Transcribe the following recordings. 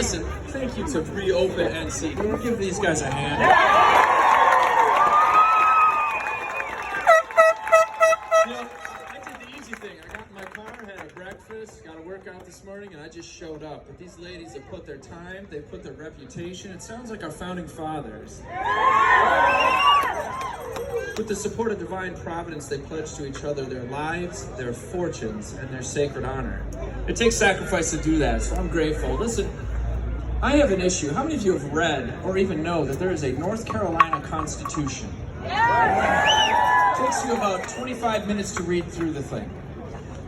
Listen, thank you to Reopen NC. Can we give these guys a hand? You know, I did the easy thing. I got in my car, had a breakfast, got a workout this morning, and I just showed up. But these ladies have put their time, they put their reputation. It sounds like our founding fathers. With the support of divine providence, they pledge to each other their lives, their fortunes, and their sacred honor. It takes sacrifice to do that, so I'm grateful. Listen, I have an issue. How many of you have read or even know that there is a North Carolina Constitution? It takes you about 25 minutes to read through the thing.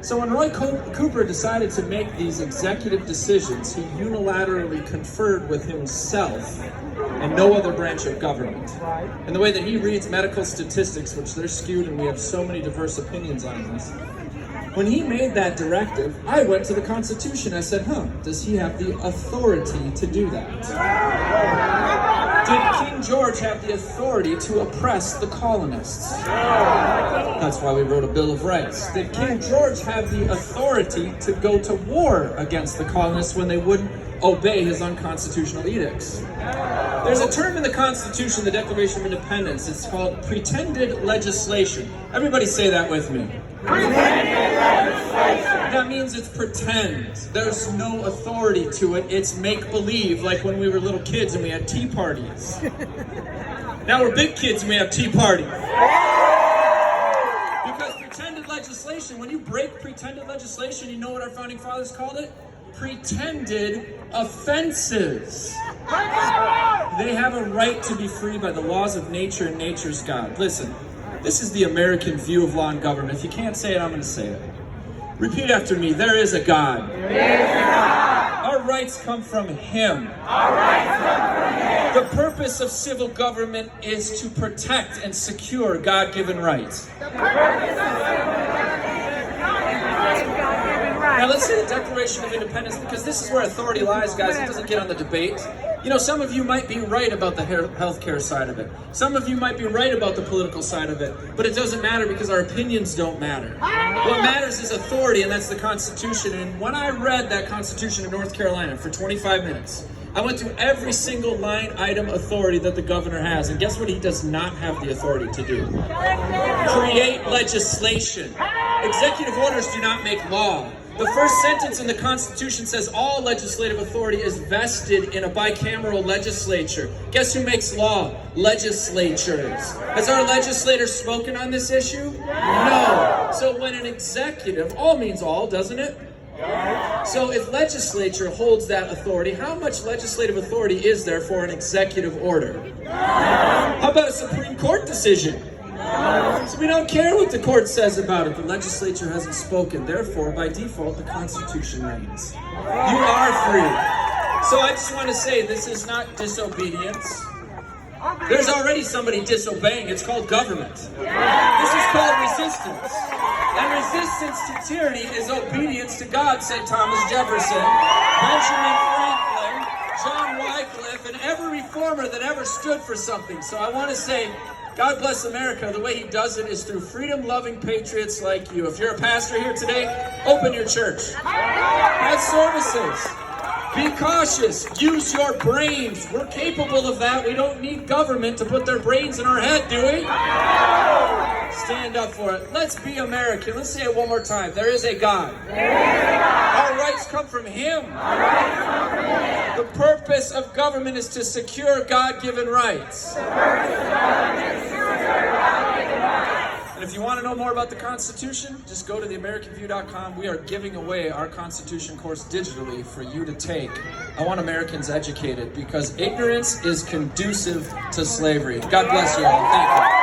So when Roy Cooper decided to make these executive decisions, he unilaterally conferred with himself and no other branch of government. And the way that he reads medical statistics, which they're skewed and we have so many diverse opinions on this, when he made that directive, I went to the Constitution. I said, does he have the authority to do that? Did King George have the authority to oppress the colonists? That's why we wrote a Bill of Rights. Did King George have the authority to go to war against the colonists when they wouldn't obey his unconstitutional edicts? There's a term in the Constitution, the Declaration of Independence. It's called pretended legislation. Everybody say that with me. Pretended legislation. That means it's pretend. There's no authority to it. It's make-believe, like when we were little kids and we had tea parties. Now we're big kids and we have tea parties. Because pretended legislation, when you break pretended legislation, you know what our founding fathers called it? Pretended offenses. They have a right to be free by the laws of nature and nature's God. Listen, this is the American view of law and government. If you can't say it, I'm going to say it. Repeat after me. There is a God. There is a God. Our rights come from Him. Our rights come from Him. The purpose of civil government is to protect and secure God-given rights. The purpose of civil government is to protect God-given rights. Now let's say the Declaration of Independence, because this is where authority lies, guys. It doesn't get on the debate. You know, some of you might be right about the healthcare side of it. Some of you might be right about the political side of it. But it doesn't matter because our opinions don't matter. What matters is authority, and that's the Constitution. And when I read that Constitution in North Carolina for 25 minutes, I went through every single line item authority that the governor has. And guess what he does not have the authority to do? Create legislation. Executive orders do not make law. The first sentence in the Constitution says all legislative authority is vested in a bicameral legislature. Guess who makes law? Legislatures. Has our legislator spoken on this issue? No. So when an executive, all means all, doesn't it? So if legislature holds that authority, how much legislative authority is there for an executive order? How about a Supreme Court decision? So we don't care what the court says about it. The legislature hasn't spoken. Therefore, by default, the Constitution reigns. You are free. So I just want to say this is not disobedience. There's already somebody disobeying. It's called government. This is called resistance. And resistance to tyranny is obedience to God, said Thomas Jefferson, Benjamin Franklin, John Wycliffe, and every reformer that ever stood for something. So I want to say, God bless America. The way He does it is through freedom-loving patriots like you. If you're a pastor here today, open your church. Have services. Be cautious. Use your brains. We're capable of that. We don't need government to put their brains in our head, do we? Stand up for it. Let's be American. Let's say it one more time. There is a God. Our rights come from Him. The purpose of government is to secure God-given rights. And if you want to know more about the Constitution, just go to theamericanview.com. We are giving away our Constitution course digitally for you to take. I want Americans educated because ignorance is conducive to slavery. God bless you all. Thank you.